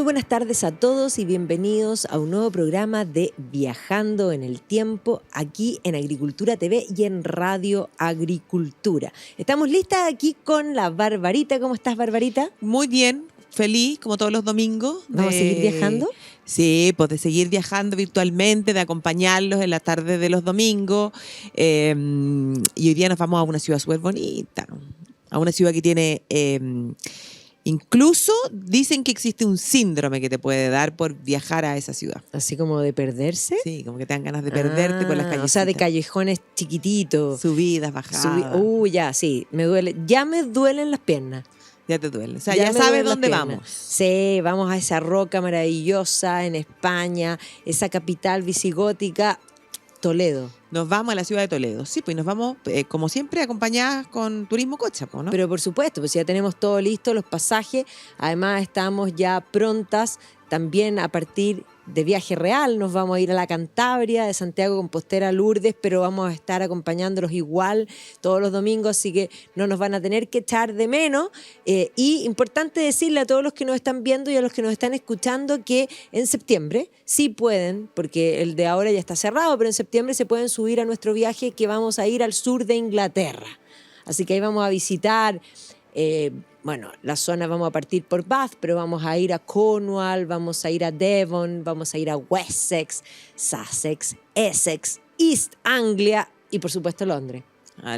buenas tardes a todos y bienvenidos a un nuevo programa de Viajando en el Tiempo, aquí en Agricultura TV y en Radio Agricultura. Estamos listas aquí con la Barbarita. ¿Cómo estás, Barbarita? Muy bien, feliz, como todos los domingos. ¿Vamos a seguir viajando? Sí, pues de seguir viajando virtualmente, de acompañarlos en la tarde de los domingos. Y hoy día nos vamos a una ciudad súper bonita, a una ciudad que tiene... incluso dicen que existe un síndrome que te puede dar por viajar a esa ciudad. ¿Así como de perderse? Sí, como que te dan ganas de perderte por las calles. O sea, de callejones chiquititos. Subidas, bajadas. Ya, sí, me duele. Ya me duelen las piernas. Ya te duele. O sea, ya sabes dónde vamos. Sí, vamos a esa roca maravillosa en España, esa capital visigótica, Toledo. Nos vamos a la ciudad de Toledo. Sí, pues nos vamos, como siempre, acompañadas con Turismo Cocha, ¿no? Pero por supuesto, pues ya tenemos todo listo, los pasajes. Además, estamos ya prontas también a partir de viaje real. Nos vamos a ir a la Cantabria, de Santiago Compostela a Lourdes, pero vamos a estar acompañándolos igual todos los domingos, así que no nos van a tener que echar de menos. Y importante decirle a todos los que nos están viendo y a los que nos están escuchando que en septiembre sí pueden, porque el de ahora ya está cerrado, pero en septiembre se pueden subir a nuestro viaje que vamos a ir al sur de Inglaterra. Así que ahí vamos a visitar... la zona vamos a partir por Bath, pero vamos a ir a Cornwall, vamos a ir a Devon, vamos a ir a Wessex, Sussex, Essex, East Anglia y por supuesto Londres.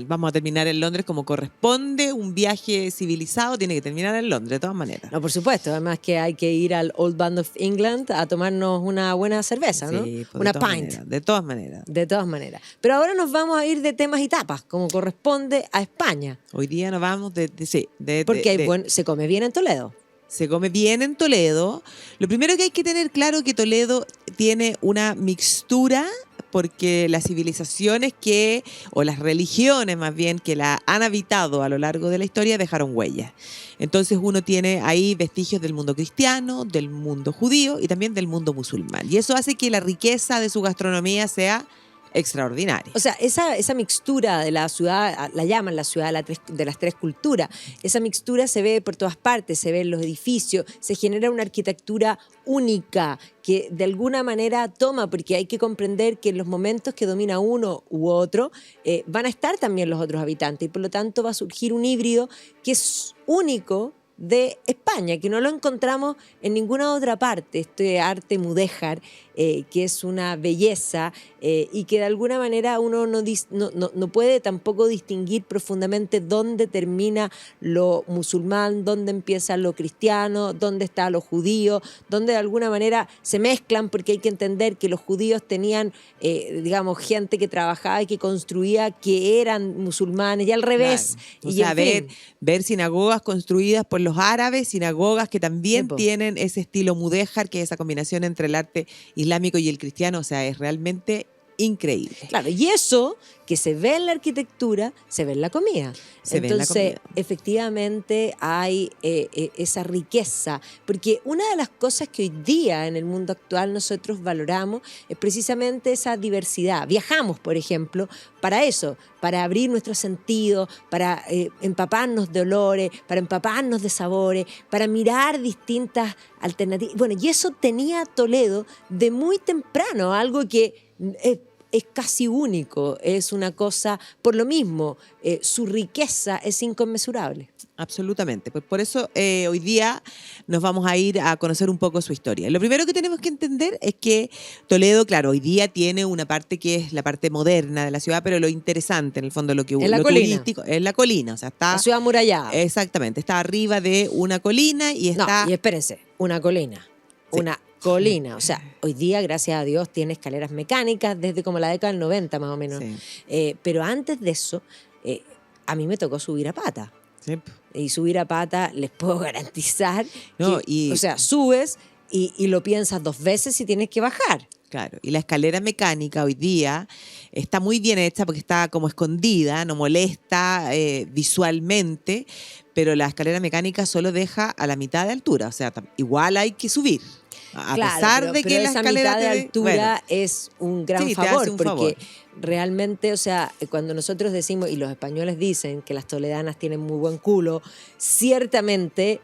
Vamos a terminar en Londres como corresponde. Un viaje civilizado tiene que terminar en Londres, de todas maneras. No, por supuesto. Además que hay que ir al Old Band of England a tomarnos una buena cerveza, ¿no? Sí, pues una pint. De todas maneras. De todas maneras. Pero ahora nos vamos a ir de temas y tapas, como corresponde a España. Hoy día nos vamos Porque se come bien en Toledo. Se come bien en Toledo. Lo primero que hay que tener claro es que Toledo tiene una mixtura, porque las civilizaciones o las religiones más bien, que la han habitado a lo largo de la historia dejaron huellas. Entonces uno tiene ahí vestigios del mundo cristiano, del mundo judío y también del mundo musulmán. Y eso hace que la riqueza de su gastronomía sea extraordinaria. O sea, esa mixtura de la ciudad, la llaman la ciudad de las tres culturas, esa mixtura se ve por todas partes, se ve en los edificios, se genera una arquitectura única que de alguna manera toma, porque hay que comprender que en los momentos que domina uno u otro, van a estar también los otros habitantes y por lo tanto va a surgir un híbrido que es único de España, que no lo encontramos en ninguna otra parte, este arte mudéjar, que es una belleza y que de alguna manera uno no puede tampoco distinguir profundamente dónde termina lo musulmán, dónde empieza lo cristiano, dónde está lo judío, dónde de alguna manera se mezclan, porque hay que entender que los judíos tenían, gente que trabajaba y que construía que eran musulmanes y al revés. Claro. O sea, ver sinagogas construidas por los árabes, sinagogas que también tienen ese estilo mudéjar, que es esa combinación entre el arte islámico y el cristiano, o sea, es realmente increíble. Claro, y eso que se ve en la arquitectura, se ve en la comida. Entonces, efectivamente hay esa riqueza, porque una de las cosas que hoy día en el mundo actual nosotros valoramos es precisamente esa diversidad. Viajamos, por ejemplo, para eso, para abrir nuestros sentidos, para empaparnos de olores, para empaparnos de sabores, para mirar distintas alternativas. Bueno, y eso tenía Toledo de muy temprano, algo que es casi único, es una cosa, por lo mismo, su riqueza es inconmensurable. Absolutamente, pues por eso hoy día nos vamos a ir a conocer un poco su historia. Lo primero que tenemos que entender es que Toledo, claro, hoy día tiene una parte que es la parte moderna de la ciudad, pero lo interesante, en el fondo, lo turístico, es la colina. O sea, está la ciudad amurallada. Exactamente, está arriba de una colina y está... No, y espérense, una colina, sí. Una colina, o sea, hoy día, gracias a Dios, tiene escaleras mecánicas desde como la década del 90 más o menos. Sí. Pero antes de eso, a mí me tocó subir a pata. Sí. Y subir a pata, les puedo garantizar que, o sea, subes y lo piensas 2 veces y tienes que bajar. Claro, y la escalera mecánica hoy día está muy bien hecha porque está como escondida, no molesta visualmente, pero la escalera mecánica solo deja a la mitad de altura, o sea, igual hay que subir. A pesar de que la escalera mitad de altura es un gran favor, porque realmente, o sea, cuando nosotros decimos, y los españoles dicen que las toledanas tienen muy buen culo, ciertamente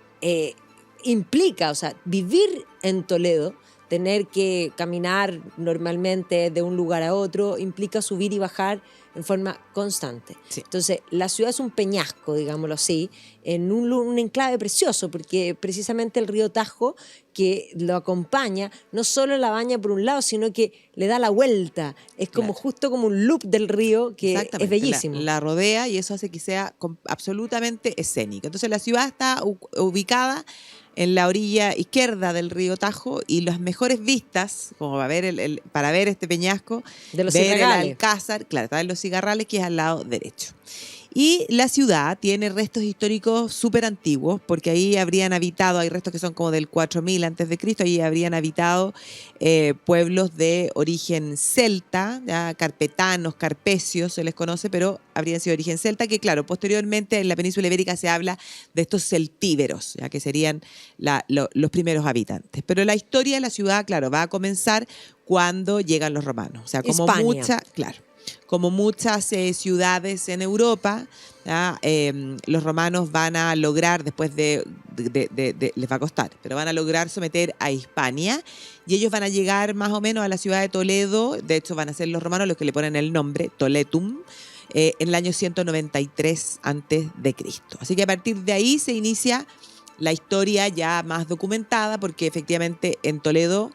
implica, o sea, vivir en Toledo, tener que caminar normalmente de un lugar a otro, implica subir y bajar en forma constante. Sí. Entonces, la ciudad es un peñasco, digámoslo así, en un enclave precioso, porque precisamente el río Tajo, que lo acompaña, no solo la baña por un lado, sino que le da la vuelta. Es como justo como un loop del río que es bellísimo. La rodea y eso hace que sea absolutamente escénico. Entonces la ciudad está ubicada en la orilla izquierda del río Tajo y las mejores vistas, como para ver este peñasco, De los ver el Cigarrales. Alcázar, claro, está en los Cigarrales, que es al lado derecho. Y la ciudad tiene restos históricos súper antiguos, porque ahí habrían habitado, hay restos que son como del 4000 antes de Cristo, ahí habrían habitado pueblos de origen celta, ya, carpetanos, carpecios se les conoce, pero habrían sido de origen celta, que claro, posteriormente en la península ibérica se habla de estos celtíberos, ya que serían los primeros habitantes. Pero la historia de la ciudad, claro, va a comenzar cuando llegan los romanos. O sea, como muchas ciudades en Europa, ¿ya? Los romanos van a lograr, después les va a costar, pero van a lograr someter a Hispania y ellos van a llegar más o menos a la ciudad de Toledo. De hecho, van a ser los romanos los que le ponen el nombre, Toletum, en el año 193 antes de Cristo. Así que a partir de ahí se inicia la historia ya más documentada, porque efectivamente en Toledo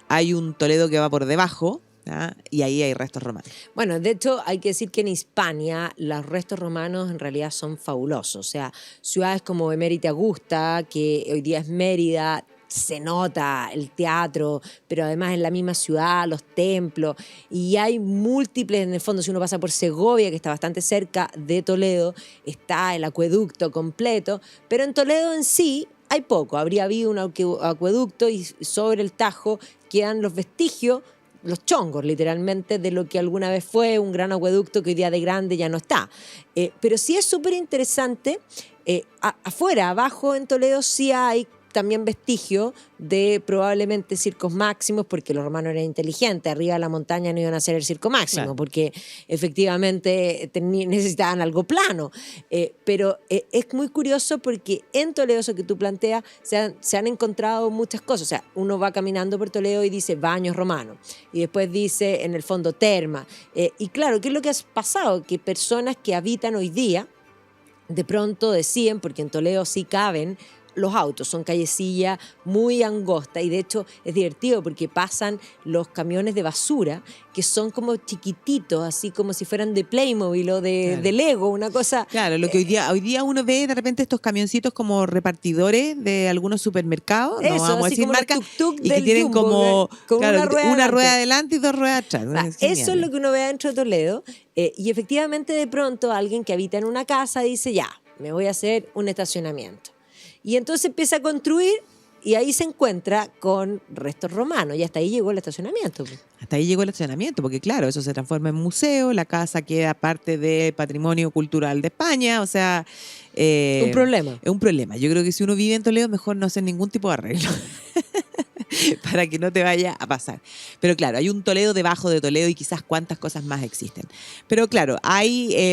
hay un Toledo que va por debajo, ¿ah? Y ahí hay restos romanos. Bueno, de hecho hay que decir que en Hispania los restos romanos en realidad son fabulosos. O sea, ciudades como Emérita Augusta, que hoy día es Mérida, se nota el teatro, pero además en la misma ciudad, los templos, y hay múltiples, en el fondo, si uno pasa por Segovia, que está bastante cerca de Toledo, está el acueducto completo, pero en Toledo en sí hay poco. Habría habido un acueducto y sobre el Tajo quedan los vestigios, los chongos, literalmente, de lo que alguna vez fue un gran acueducto que hoy día de grande ya no está. Pero sí es súper interesante, afuera, abajo en Toledo sí hay también vestigio de probablemente circos máximos, porque los romanos eran inteligentes, arriba de la montaña no iban a hacer el circo máximo, claro, porque efectivamente necesitaban algo plano. Pero es muy curioso porque en Toledo, eso que tú planteas, se han encontrado muchas cosas. O sea, uno va caminando por Toledo y dice baños romanos, y después dice en el fondo terma. Y claro, ¿qué es lo que ha pasado? Que personas que habitan hoy día de pronto deciden, porque en Toledo sí caben los autos, son callecillas muy angostas, y de hecho es divertido porque pasan los camiones de basura que son como chiquititos, así como si fueran de Playmobil o de Lego, una cosa. Claro, lo que hoy día uno ve de repente estos camioncitos como repartidores de algunos supermercados, no vamos a decir marcas, y que tienen Jumbo, como una rueda adelante y dos ruedas atrás. Eso es lo que uno ve dentro de Toledo, y efectivamente de pronto alguien que habita en una casa dice, ya, me voy a hacer un estacionamiento. Y entonces empieza a construir y ahí se encuentra con restos romanos y hasta ahí llegó el estacionamiento. Hasta ahí llegó el estacionamiento, porque claro, eso se transforma en museo, la casa queda parte del patrimonio cultural de España, o sea... un problema. Es un problema. Yo creo que si uno vive en Toledo, mejor no hacer ningún tipo de arreglo. Para que no te vaya a pasar. Pero claro, hay un Toledo debajo de Toledo y quizás cuántas cosas más existen. Pero claro,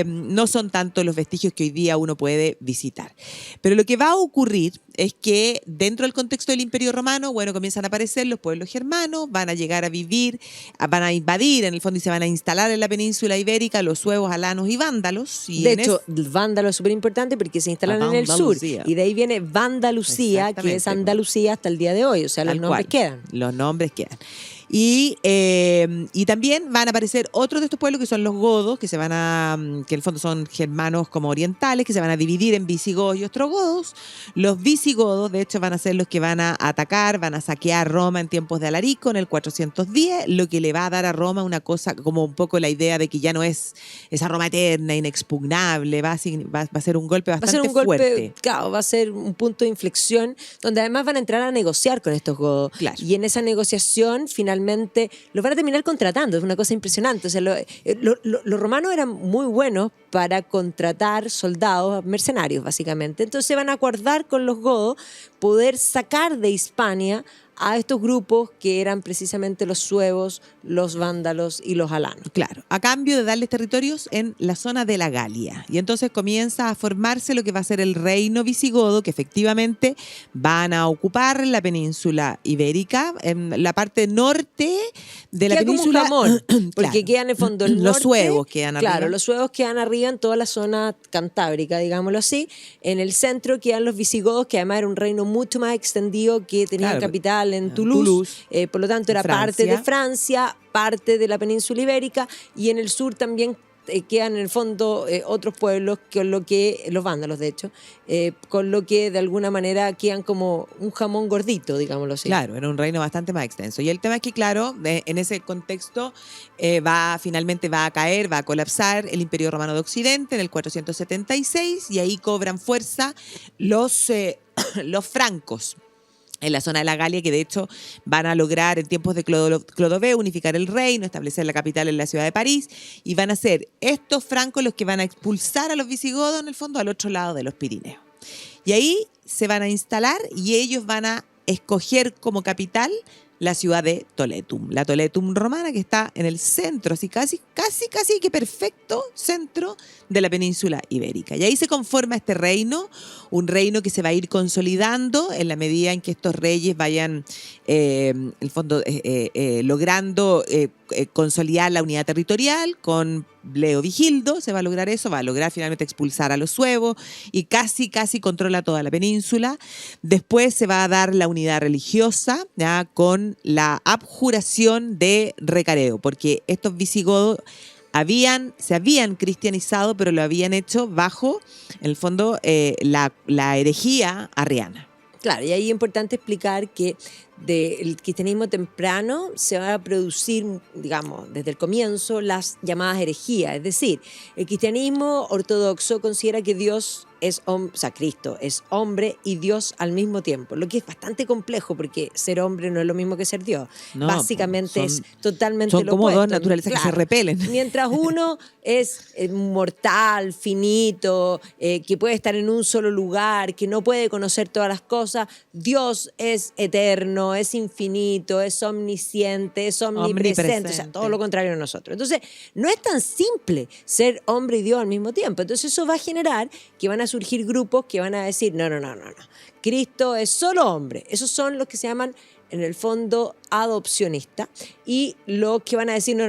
no son tantos los vestigios que hoy día uno puede visitar. Pero lo que va a ocurrir es que dentro del contexto del Imperio Romano, bueno, comienzan a aparecer los pueblos germanos, van a llegar a vivir, van a invadir en el fondo y se van a instalar en la península ibérica los suevos, alanos y vándalos. Y de hecho, vándalo es súper importante porque se instalan en el sur. Y de ahí viene Vandalucía, que es Andalucía hasta el día de hoy. O sea, los nombres quedan. Los nombres quedan. Y también van a aparecer otros de estos pueblos que son los godos, que en el fondo son germanos como orientales, que se van a dividir en visigodos y ostrogodos. Los visigodos, de hecho, van a ser los que van a atacar, van a saquear Roma en tiempos de Alarico, en el 410, lo que le va a dar a Roma una cosa, como un poco la idea de que ya no es esa Roma eterna, inexpugnable, va a ser un golpe bastante fuerte. Claro, va a ser un punto de inflexión, donde además van a entrar a negociar con estos godos. Claro. Y en esa negociación, finalmente, los van a terminar contratando. Es una cosa impresionante. O sea, los romanos eran muy buenos para contratar soldados mercenarios, básicamente. Entonces van a acordar con los godos poder sacar de Hispania a estos grupos que eran precisamente los suevos, los vándalos y los alanos. Claro, a cambio de darles territorios en la zona de la Galia. Y entonces comienza a formarse lo que va a ser el reino visigodo, que efectivamente van a ocupar la península ibérica, en la parte norte de la Queda península. como un jamón, porque Claro. quedan en el fondo el norte. Los suevos quedan arriba. Claro, los suevos quedan arriba en toda la zona cantábrica, digámoslo así. En el centro quedan los visigodos, que además era un reino mucho más extendido, que tenía Claro, capital en Toulouse. Por lo tanto era parte de Francia, parte de la península ibérica, y en el sur también quedan en el fondo otros pueblos, con lo que, los vándalos de hecho, con lo que de alguna manera quedan como un jamón gordito, digámoslo así. Claro, era un reino bastante más extenso. Y el tema es que, claro, en ese contexto finalmente va a caer, va a colapsar el Imperio Romano de Occidente en el 476 y ahí cobran fuerza los francos en la zona de la Galia, que de hecho van a lograr en tiempos de Clodoveo unificar el reino, establecer la capital en la ciudad de París, y van a ser estos francos los que van a expulsar a los visigodos en el fondo al otro lado de los Pirineos. Y ahí se van a instalar y ellos van a escoger como capital la ciudad de Toletum, la Toletum romana, que está en el centro, así casi que perfecto centro de la península ibérica. Y ahí se conforma este reino, un reino que se va a ir consolidando en la medida en que estos reyes vayan, en el fondo, logrando consolidar la unidad territorial. Con Leovigildo se va a lograr eso, va a lograr finalmente expulsar a los suevos y casi controla toda la península. Después se va a dar la unidad religiosa, ¿ya?, con la abjuración de Recareo, porque estos visigodos se habían cristianizado, pero lo habían hecho bajo, en el fondo, la herejía arriana. Claro, y ahí es importante explicar que del cristianismo temprano se van a producir, digamos, desde el comienzo, las llamadas herejías. Es decir, el cristianismo ortodoxo considera que Dios es hombre, o sea, Cristo es hombre y Dios al mismo tiempo, lo que es bastante complejo porque ser hombre no es lo mismo que ser Dios. No, básicamente es totalmente son lo como opuesto. dos naturalezas que se repelen. Mientras uno es mortal, finito, que puede estar en un solo lugar, que no puede conocer todas las cosas, Dios es eterno, es infinito, es omnisciente, es omnipresente, o sea, todo lo contrario a nosotros. Entonces, no es tan simple ser hombre y Dios al mismo tiempo. Entonces, eso va a generar que van a surgir grupos que van a decir, no. Cristo es solo hombre. Esos son los que se llaman, en el fondo, adopcionistas, y los que van a decir, no.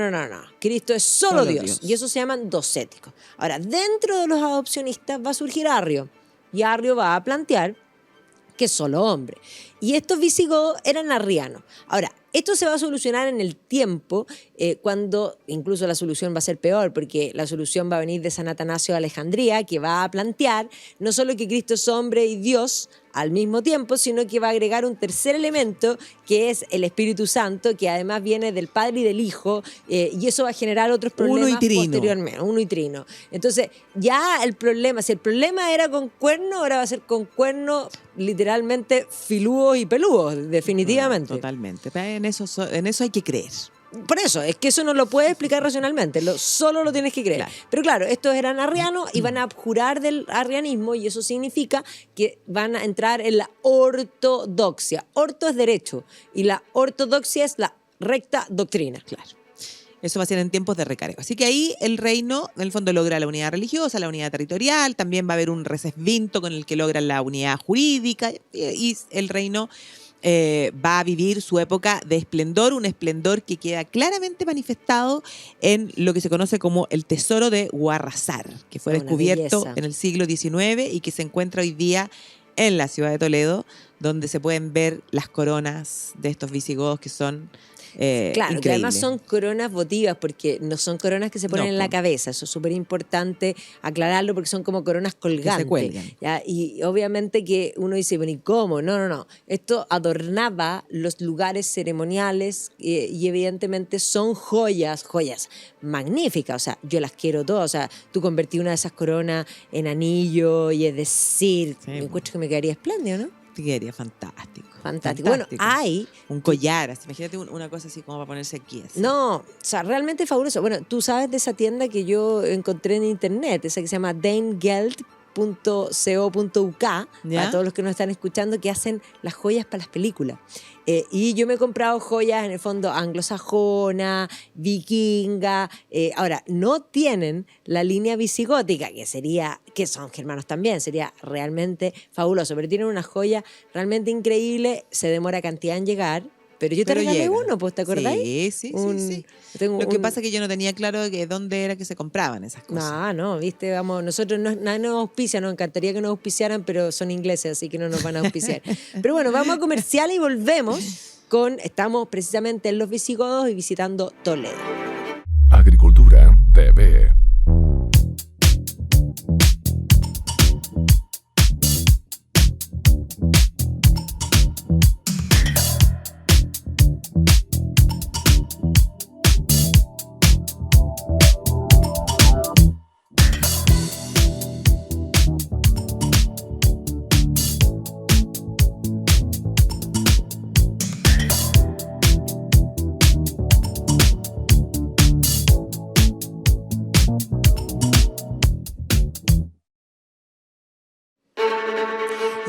Cristo es solo Dios. Y esos se llaman docéticos. Ahora, dentro de los adopcionistas va a surgir Arrio. Y Arrio va a plantear que es solo hombre. Y estos visigodos eran arrianos. Ahora, esto se va a solucionar en el tiempo, cuando incluso la solución va a ser peor, porque la solución va a venir de San Atanasio de Alejandría, que va a plantear no solo que Cristo es hombre y Dios al mismo tiempo, sino que va a agregar un tercer elemento, que es el Espíritu Santo, que además viene del Padre y del Hijo, y eso va a generar otros problemas posteriormente. Uno y trino. Entonces, ya el problema, si el problema era con cuerno, ahora va a ser con cuerno literalmente filudos y peludos, definitivamente. Totalmente. En eso hay que creer. Por eso, es que eso no lo puedes explicar racionalmente, solo lo tienes que creer. Claro. Pero claro, estos eran arrianos y van a abjurar del arrianismo, y eso significa que van a entrar en la ortodoxia. Orto es derecho y la ortodoxia es la recta doctrina. Claro. Eso va a ser en tiempos de Recareo. Así que ahí el reino, en el fondo, logra la unidad religiosa, la unidad territorial, también va a haber un recesvinto con el que logran la unidad jurídica, y el reino va a vivir su época de esplendor, un esplendor que queda claramente manifestado en lo que se conoce como el tesoro de Guarrazar, que fue descubierto en el siglo XIX y que se encuentra hoy día en la ciudad de Toledo, donde se pueden ver las coronas de estos visigodos que son claro, que además son coronas votivas, porque no son coronas que se ponen en la cabeza. Eso es súper importante aclararlo, porque son como coronas colgantes. Que se cuelgan. ¿Ya? Y obviamente que uno dice, bueno, ¿y cómo? No. Esto adornaba los lugares ceremoniales, y evidentemente son joyas magníficas. O sea, yo las quiero todas. O sea, tú convertí una de esas coronas en anillo, y es decir, me encuentro que me quedaría espléndido, ¿no? Quedaría fantástico. Bueno, hay un collar, imagínate una cosa así como para ponerse aquí. Así. No, o sea, realmente fabuloso. Bueno, tú sabes de esa tienda que yo encontré en internet, esa que se llama para todos los que nos están escuchando, que hacen las joyas para las películas. Y yo me he comprado joyas en el fondo anglosajona, vikinga. Ahora, no tienen la línea visigótica, que son germanos también, sería realmente fabuloso, pero tienen una joya realmente increíble, se demora cantidad en llegar. Pero yo te regalé llega. uno, ¿pues te acordáis? Sí. Lo que pasa es que yo no tenía claro de dónde era que se compraban esas cosas. No, viste, vamos, nosotros nadie nos auspicia, nos encantaría que nos auspiciaran, pero son ingleses, así que no nos van a auspiciar. Pero bueno, vamos a comercial y volvemos estamos precisamente en los visigodos y visitando Toledo. Agricultura TV.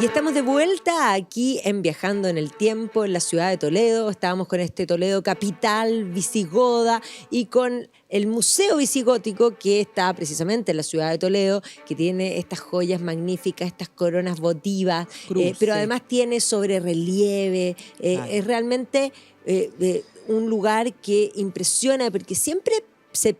Y estamos de vuelta aquí en Viajando en el Tiempo, en la ciudad de Toledo. Estábamos con este Toledo capital visigoda y con el Museo Visigótico que está precisamente en la ciudad de Toledo, que tiene estas joyas magníficas, estas coronas votivas, pero además tiene sobre relieve. Es realmente un lugar que impresiona porque siempre se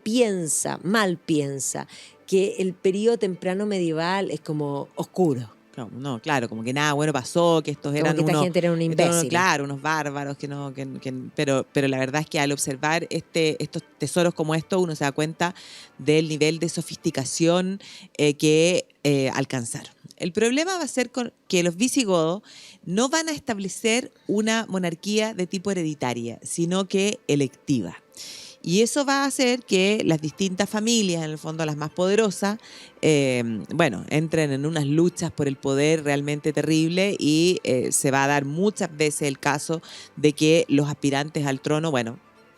mal piensa, que el periodo temprano medieval es como oscuro. No, claro, como que nada bueno pasó, que estos eran como que esta gente era un imbécil. Claro, unos bárbaros, pero la verdad es que al observar estos tesoros como estos, uno se da cuenta del nivel de sofisticación que alcanzaron. El problema va a ser que los visigodos no van a establecer una monarquía de tipo hereditaria, sino que electiva. Y eso va a hacer que las distintas familias, en el fondo las más poderosas, entren en unas luchas por el poder realmente terrible y se va a dar muchas veces el caso de que los aspirantes al trono,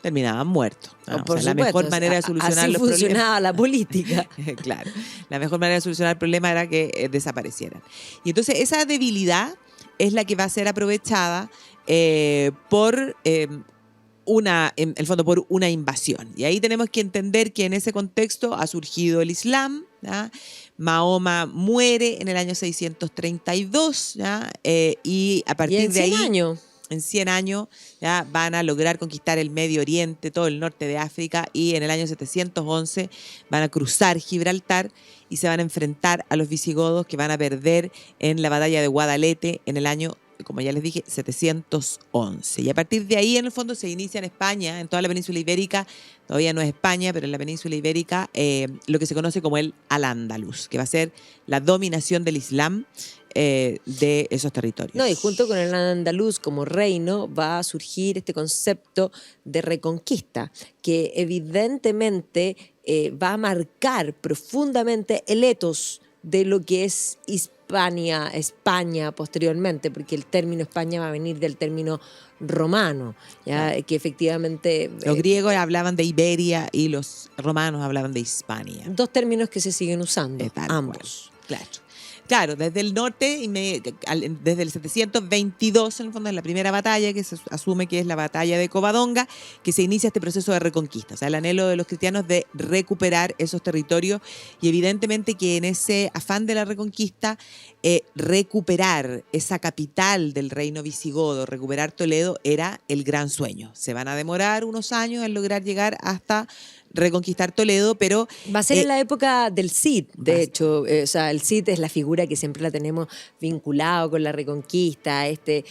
terminaban muertos. La mejor manera de solucionar los problemas. Así funcionaba la política. Claro, la mejor manera de solucionar el problema era que desaparecieran. Y entonces esa debilidad es la que va a ser aprovechada por una invasión. Y ahí tenemos que entender que en ese contexto ha surgido el Islam, ¿ya? Mahoma muere en el año 632, ¿ya? Y a partir de ahí, en 100 años, ya van a lograr conquistar el Medio Oriente, todo el norte de África, y en el año 711 van a cruzar Gibraltar y se van a enfrentar a los visigodos, que van a perder en la batalla de Guadalete en el año, como ya les dije, 711. Y a partir de ahí, en el fondo, se inicia en España, en toda la península ibérica, todavía no es España, pero en la península ibérica, lo que se conoce como el Al-Ándalus, que va a ser la dominación del Islam de esos territorios. No, y junto con el Andaluz como reino va a surgir este concepto de reconquista, que evidentemente va a marcar profundamente el etos de lo que es España posteriormente, porque el término España va a venir del término romano, ¿ya? Claro. Que efectivamente... Los griegos hablaban de Iberia y los romanos hablaban de Hispania. Dos términos que se siguen usando, ambos. Claro, desde el norte, desde el 722, en el fondo, es la primera batalla, que se asume que es la batalla de Covadonga, que se inicia este proceso de reconquista. O sea, el anhelo de los cristianos de recuperar esos territorios, y evidentemente que en ese afán de la reconquista, recuperar esa capital del reino visigodo, recuperar Toledo, era el gran sueño. Se van a demorar unos años en lograr llegar hasta reconquistar Toledo, pero... Va a ser en la época del Cid, de hecho. O sea, el Cid es la figura que siempre la tenemos vinculado con la reconquista, este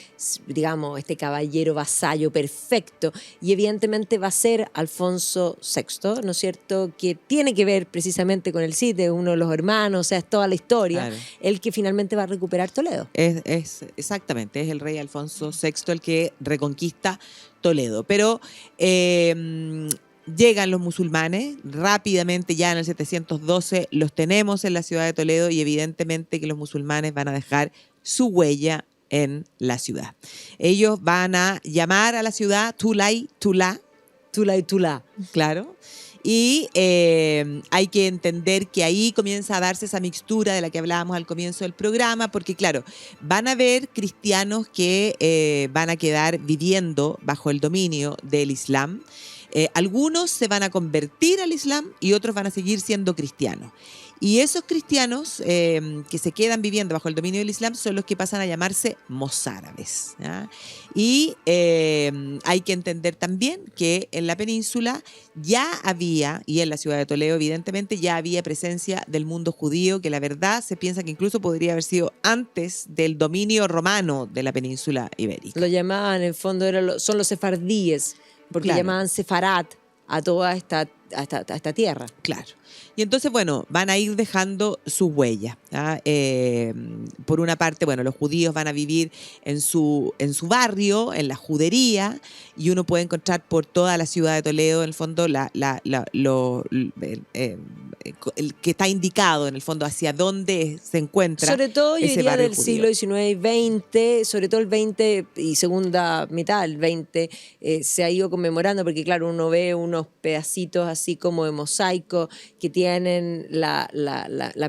caballero vasallo perfecto. Y evidentemente va a ser Alfonso VI, ¿no es cierto?, que tiene que ver precisamente con el Cid, es uno de los hermanos, o sea, es toda la historia, claro. El que finalmente va a recuperar Toledo. Exactamente, es el rey Alfonso VI el que reconquista Toledo. Pero... llegan los musulmanes, rápidamente ya en el 712 los tenemos en la ciudad de Toledo, y evidentemente que los musulmanes van a dejar su huella en la ciudad. Ellos van a llamar a la ciudad Tulay Tula. Tulay Tula. Claro. Y hay que entender que ahí comienza a darse esa mixtura de la que hablábamos al comienzo del programa, porque claro, van a haber cristianos que van a quedar viviendo bajo el dominio del Islam. Algunos se van a convertir al Islam y otros van a seguir siendo cristianos. Y esos cristianos que se quedan viviendo bajo el dominio del Islam son los que pasan a llamarse mozárabes, ¿ya? Y hay que entender también que en la península ya había, y en la ciudad de Toledo evidentemente, ya había presencia del mundo judío, que la verdad se piensa que incluso podría haber sido antes del dominio romano de la península ibérica. Lo llamaban, en el fondo, son los sefardíes, porque Claro. llamaban sefarat a toda esta tierra. Claro. Y entonces, bueno, van a ir dejando sus huellas, ¿ah? Por una parte, bueno, los judíos van a vivir en su barrio, en la judería, y uno puede encontrar por toda la ciudad de Toledo, en el fondo, el que está indicado, en el fondo, hacia dónde se encuentra. Sobre todo, yo ese diría, barrio del judío. siglo XIX y XX, sobre todo el XX y segunda mitad del XX, se ha ido conmemorando, porque claro, uno ve unos pedacitos así como de mosaico que tienen la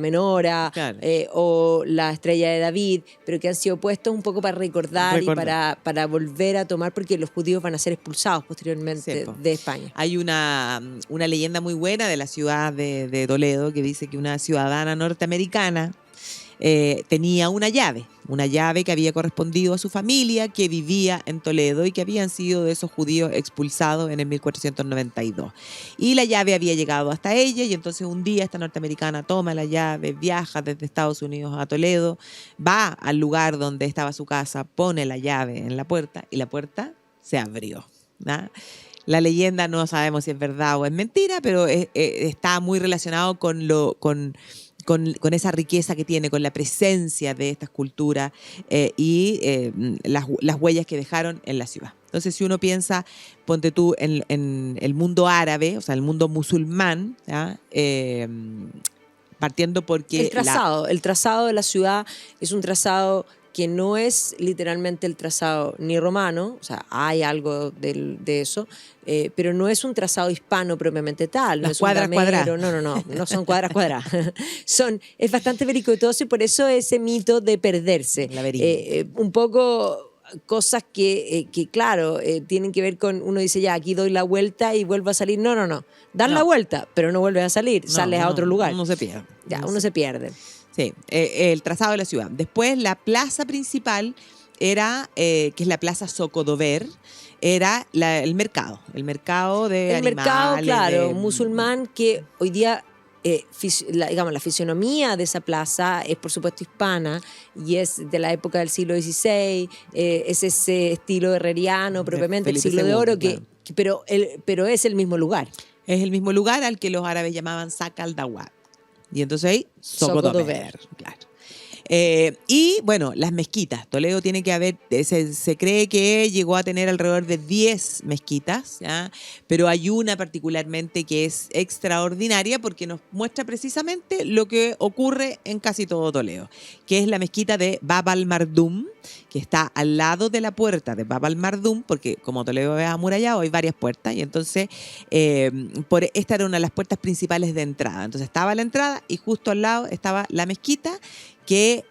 menora, Claro. o la estrella de David, pero que han sido puestos un poco para recordar. Y para volver a tomar, porque los judíos van a ser expulsados posteriormente Sí, po. de España. Hay una leyenda muy buena de la ciudad de Toledo que dice que una ciudadana norteamericana tenía una llave que había correspondido a su familia, que vivía en Toledo y que habían sido de esos judíos expulsados en el 1492. Y la llave había llegado hasta ella, y entonces un día esta norteamericana toma la llave, viaja desde Estados Unidos a Toledo, va al lugar donde estaba su casa, pone la llave en la puerta y la puerta se abrió, ¿no? La leyenda no sabemos si es verdad o es mentira, pero está muy relacionado con esa riqueza que tiene, con la presencia de estas culturas y las huellas que dejaron en la ciudad. Entonces, si uno piensa, ponte tú, en el mundo árabe, o sea, el mundo musulmán, ¿ya? Partiendo porque... El trazado de la ciudad es un trazado que no es literalmente el trazado ni romano, o sea, hay algo de eso, pero no es un trazado hispano propiamente tal. No Las es cuadras un damero, cuadradas. no son cuadras cuadradas. Es bastante vericuetoso, y por eso ese mito de perderse. Laberinto. Un poco cosas que claro, tienen que ver con, uno dice, ya, aquí doy la vuelta y vuelvo a salir. No. Dar No. la vuelta, pero no vuelves a salir, sales a otro lugar. Uno se pierde. Ya, uno se pierde. Sí, el trazado de la ciudad. Después, la plaza principal era, que es la Plaza Zocodover, era el mercado de El animales. mercado, claro, de- musulmán, que hoy día, digamos, la fisionomía de esa plaza es, por supuesto, hispana, y es de la época del siglo XVI, es ese estilo herreriano, propiamente el Felipe siglo de II, oro, claro. pero es el mismo lugar. Es el mismo lugar al que los árabes llamaban Sac al-Dawab. Y entonces ahí, Zocodover. Zocodover. Claro. Y bueno, las mezquitas. Toledo tiene que haber, se cree que llegó a tener alrededor de 10 mezquitas, ¿ya? Pero hay una particularmente que es extraordinaria porque nos muestra precisamente lo que ocurre en casi todo Toledo, que es la mezquita de Bab al-Mardum, que está al lado de la puerta de Bab al-Mardum, porque como Toledo es amurallado hay varias puertas, y entonces esta era una de las puertas principales de entrada. Entonces estaba la entrada y justo al lado estaba la mezquita, que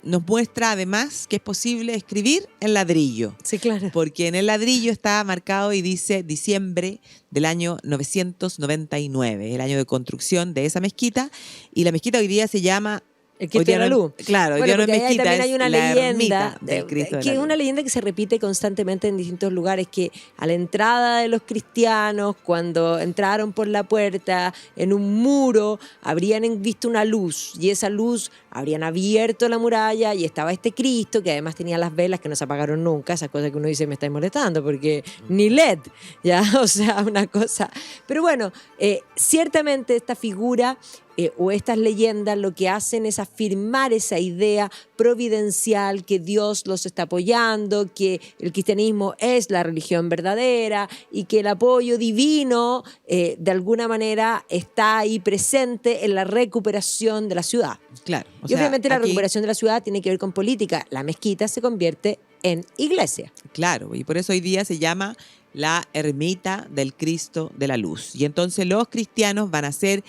nos muestra además que es posible escribir en ladrillo. Sí, claro. Porque en el ladrillo está marcado y dice diciembre del año 999, el año de construcción de esa mezquita, y la mezquita hoy día se llama... El Cristo de la Luz. Claro, hoy Bueno, día no es porque ahí mezquita, también es hay una la leyenda, ermita del Cristo de que la es Luz. una leyenda que se repite constantemente en distintos lugares, que a la entrada de los cristianos, cuando entraron por la puerta, en un muro, habrían visto una luz, y esa luz habrían abierto la muralla, y estaba este Cristo, que además tenía las velas que no se apagaron nunca, esas cosas que uno dice, me estáis molestando, porque ni LED, ya, o sea, una cosa. Pero bueno, ciertamente esta figura... o estas leyendas lo que hacen es afirmar esa idea providencial, que Dios los está apoyando, que el cristianismo es la religión verdadera y que el apoyo divino de alguna manera está ahí presente en la recuperación de la ciudad. Claro. o Y sea, obviamente la aquí- recuperación de la ciudad tiene que ver con política. La mezquita se convierte en iglesia. Claro, y por eso hoy día se llama la ermita del Cristo de la Luz. Y entonces los cristianos van a hacer,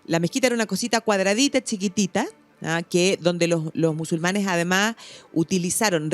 la mezquita era una cosita cuadradita, chiquitita, que donde los musulmanes además reutilizaron,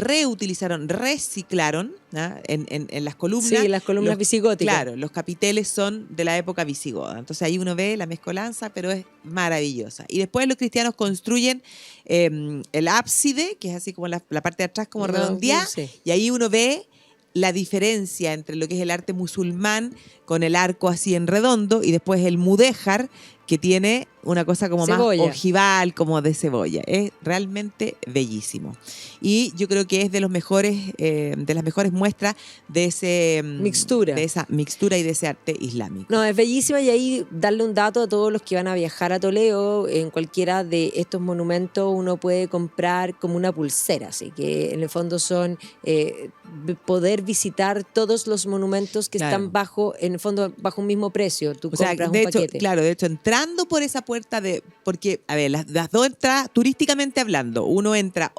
reciclaron en las columnas. Sí, las columnas visigóticas. Claro, los capiteles son de la época visigoda. Entonces ahí uno ve la mezcolanza, pero es maravillosa. Y después los cristianos construyen el ábside, que es así como la parte de atrás como redondeada, sí. y ahí uno ve la diferencia entre lo que es el arte musulmán con el arco así en redondo y después el mudéjar, que tiene una cosa como cebolla, más ojival, como de cebolla. Es realmente bellísimo. Y yo creo que es de las mejores muestras de de esa mixtura y de ese arte islámico. No, es bellísima, y ahí darle un dato a todos los que van a viajar a Toledo. En cualquiera de estos monumentos uno puede comprar como una pulsera, así que en el fondo son poder visitar todos los monumentos que están bajo un mismo precio. Tú compras un paquete. Claro, de hecho, entrando por esa puerta porque, a ver, las dos entradas, turísticamente hablando, uno entra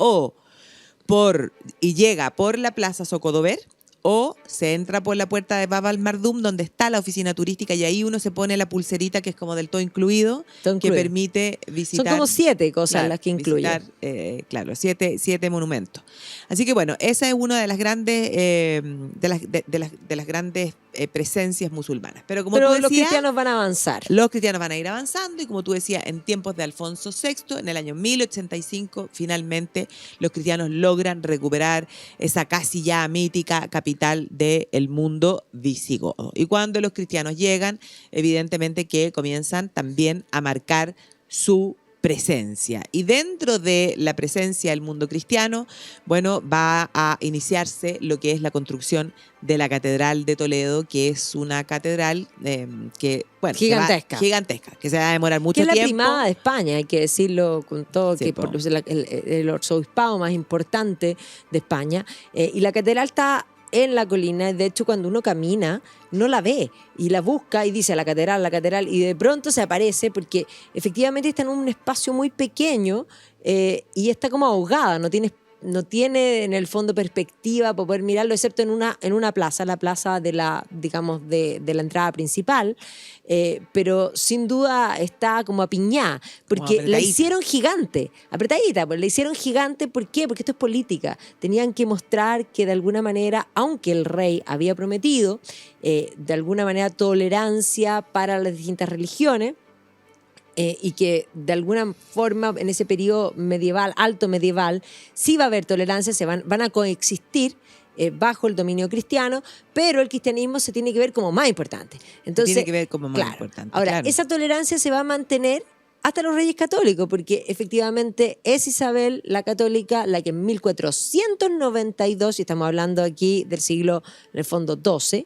y llega por la Plaza Zocodover, o se entra por la puerta de Bab al-Mardum, donde está la oficina turística, y ahí uno se pone la pulserita, que es como del todo incluido, que permite visitar. Son como 7 cosas las que incluye. Visitar, 7 monumentos. Así que bueno, esa es una de las grandes, de las grandes presencias musulmanas. Pero como tú decías, los cristianos van a avanzar. Los cristianos van a ir avanzando, y como tú decías, en tiempos de Alfonso VI, en el año 1085, finalmente los cristianos logran recuperar esa casi ya mítica capital del mundo visigodo. Y cuando los cristianos llegan, evidentemente que comienzan también a marcar su presencia. Y dentro de la presencia del mundo cristiano, bueno, va a iniciarse lo que es la construcción de la Catedral de Toledo, que es una catedral gigantesca, que se va a demorar mucho tiempo. Que es la primada de España, hay que decirlo con todo, sí, que es el arzobispado más importante de España. Y la catedral está en la colina. De hecho, cuando uno camina, no la ve y la busca y dice la catedral, y de pronto se aparece, porque efectivamente está en un espacio muy pequeño y está como ahogada, no tiene en el fondo perspectiva para poder mirarlo, excepto en una plaza, la plaza de la entrada principal, pero sin duda está como apiñada, porque la hicieron gigante, apretadita, pues la hicieron gigante. ¿Por qué? Porque esto es política. Tenían que mostrar que de alguna manera, aunque el rey había prometido de alguna manera tolerancia para las distintas religiones, y que de alguna forma en ese periodo medieval, alto medieval, sí va a haber tolerancia, van a coexistir bajo el dominio cristiano, pero el cristianismo se tiene que ver como más importante. Entonces, tiene que ver como más importante. Ahora, esa tolerancia se va a mantener hasta los reyes católicos, porque efectivamente es Isabel la católica la que en 1492, y estamos hablando aquí del siglo, en el fondo, XII,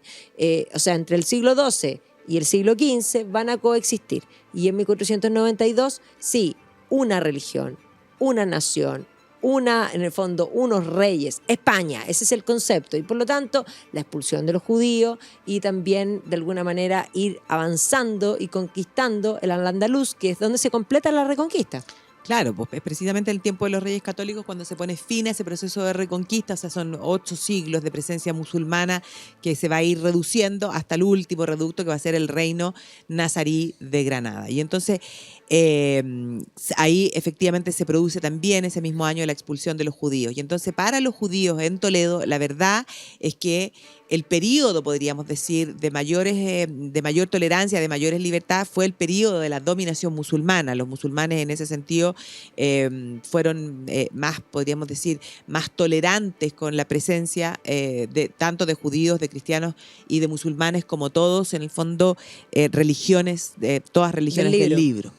o sea, entre el siglo XII y el siglo XV van a coexistir. Y en 1492, sí, una religión, una nación, en el fondo, unos reyes, España, ese es el concepto. Y por lo tanto, la expulsión de los judíos y también, de alguna manera, ir avanzando y conquistando el Al-Ándalus, que es donde se completa la reconquista. Claro, pues es precisamente el tiempo de los Reyes Católicos cuando se pone fin a ese proceso de reconquista. O sea, son 8 siglos de presencia musulmana que se va a ir reduciendo hasta el último reducto, que va a ser el reino nazarí de Granada. Y entonces ahí efectivamente se produce también ese mismo año la expulsión de los judíos. Y entonces para los judíos en Toledo, la verdad es que el periodo, podríamos decir, de mayor tolerancia, de mayores libertades, fue el periodo de la dominación musulmana. Los musulmanes en ese sentido fueron más, podríamos decir, más tolerantes con la presencia tanto de judíos, de cristianos y de musulmanes, como todos, en el fondo, religiones, todas religiones del libro.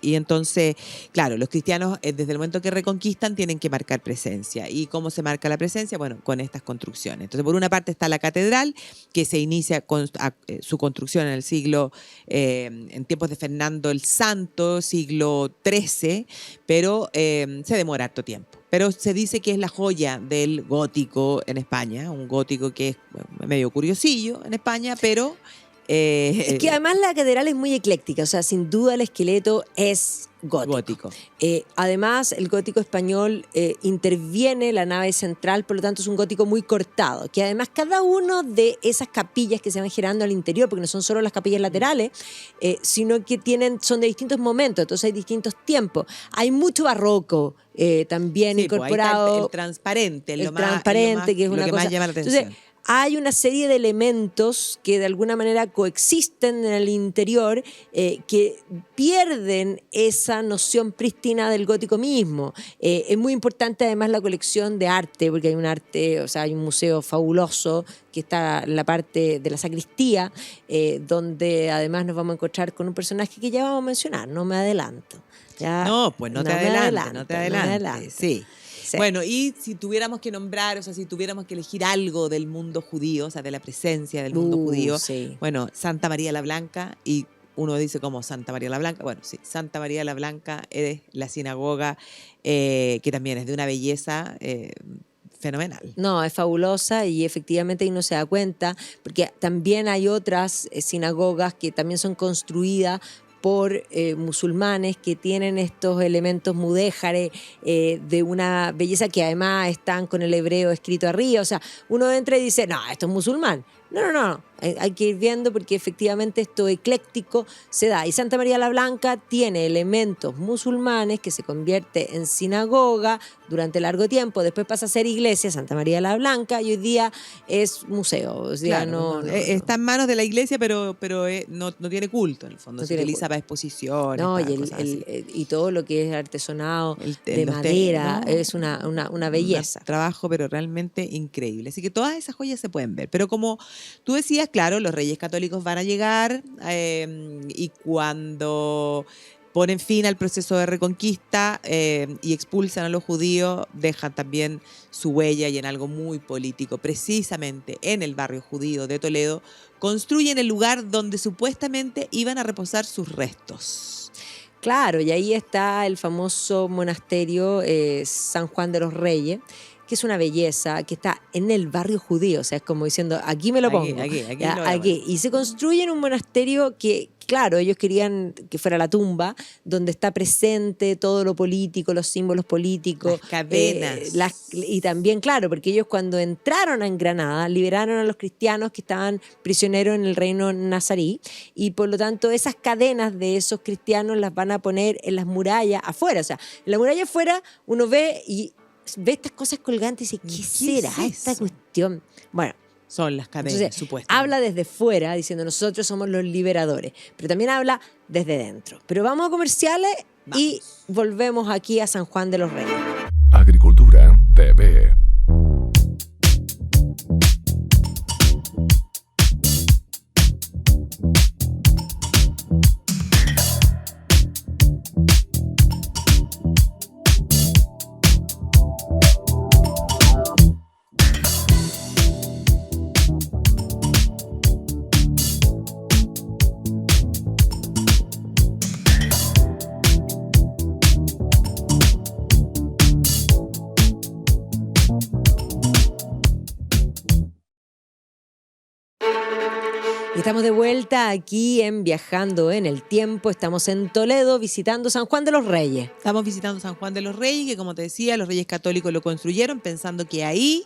Y entonces, claro, los cristianos desde el momento que reconquistan tienen que marcar presencia. ¿Y cómo se marca la presencia? Bueno, con estas construcciones. Entonces, por una parte está la catedral, que se inicia su construcción en el siglo, en tiempos de Fernando el Santo, siglo XIII, pero se demora harto tiempo. Pero se dice que es la joya del gótico en España, un gótico que es medio curiosillo en España, pero Es que además la catedral es muy ecléctica, o sea, sin duda el esqueleto es gótico. Además, el gótico español interviene la nave central, por lo tanto es un gótico muy cortado, que además cada uno de esas capillas que se van generando al interior, porque no son solo las capillas laterales, sino que son de distintos momentos, entonces hay distintos tiempos. Hay mucho barroco también incorporado. Ahí está el transparente, que es lo una que cosa. más llama la atención. Entonces, hay una serie de elementos que de alguna manera coexisten en el interior que pierden esa noción prístina del gótico mismo. Es muy importante además la colección de arte, porque hay un arte, o sea, hay un museo fabuloso que está en la parte de la sacristía, donde además nos vamos a encontrar con un personaje que ya vamos a mencionar, no me adelanto. Ya, no, pues no te adelantes. Sí. Sí. Bueno, y si tuviéramos que nombrar, o sea, si tuviéramos que elegir algo del mundo judío, o sea, de la presencia del mundo judío, sí. bueno, Santa María la Blanca, y uno dice como Santa María la Blanca, bueno, sí, Santa María la Blanca es la sinagoga que también es de una belleza fenomenal. No, es fabulosa y efectivamente ahí uno se da cuenta, porque también hay otras sinagogas que también son construidas por musulmanes que tienen estos elementos mudéjares de una belleza que además están con el hebreo escrito arriba. O sea, uno entra y dice, no, esto es musulmán. No. Hay que ir viendo porque efectivamente esto ecléctico se da. Y Santa María la Blanca tiene elementos musulmanes que se convierte en sinagoga durante largo tiempo. Después pasa a ser iglesia, Santa María la Blanca, y hoy día es museo. O sea, claro, no. Está en manos de la iglesia, pero no tiene culto en el fondo. No se tiene utiliza culto. para exposiciones. No, para y, cosas así. y todo lo que es artesonado de los madera ¿no? es una belleza. Un trabajo, pero realmente increíble. Así que todas esas joyas se pueden ver. Pero como tú decías, claro, los reyes católicos van a llegar y cuando ponen fin al proceso de reconquista y expulsan a los judíos, dejan también su huella y en algo muy político. Precisamente en el barrio judío de Toledo, construyen el lugar donde supuestamente iban a reposar sus restos. Claro, y ahí está el famoso monasterio San Juan de los Reyes, que es una belleza, que está en el barrio judío, o sea, es como diciendo, aquí me lo pongo. Aquí. Y se construye en un monasterio que, claro, ellos querían que fuera la tumba, donde está presente todo lo político, los símbolos políticos. Las cadenas. Y también, claro, porque ellos cuando entraron en Granada, liberaron a los cristianos que estaban prisioneros en el reino nazarí, y por lo tanto esas cadenas de esos cristianos las van a poner en las murallas afuera. O sea, en la muralla afuera uno ve estas cosas colgantes y dice, ¿qué será esta cuestión? Bueno, son las cadenas, entonces, supuestamente. habla desde fuera, diciendo nosotros somos los liberadores, pero también habla desde dentro. Pero vamos a comerciales y volvemos aquí a San Juan de los Reyes. Agricultura TV. Estamos de vuelta aquí en Viajando en el Tiempo. Estamos en Toledo visitando San Juan de los Reyes. Estamos visitando San Juan de los Reyes, que como te decía, los reyes católicos lo construyeron pensando que ahí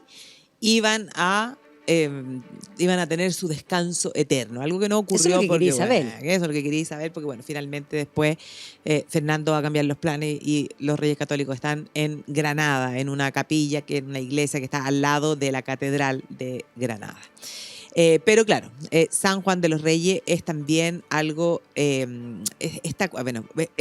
iban a tener su descanso eterno, algo que no ocurrió. Eso es lo que porque, quería Isabel. Eso es lo que quería Isabel, porque bueno, finalmente después Fernando va a cambiar los planes y los reyes católicos están en Granada, en una capilla, que es una iglesia que está al lado de la catedral de Granada. Pero claro, San Juan de los Reyes es también algo, es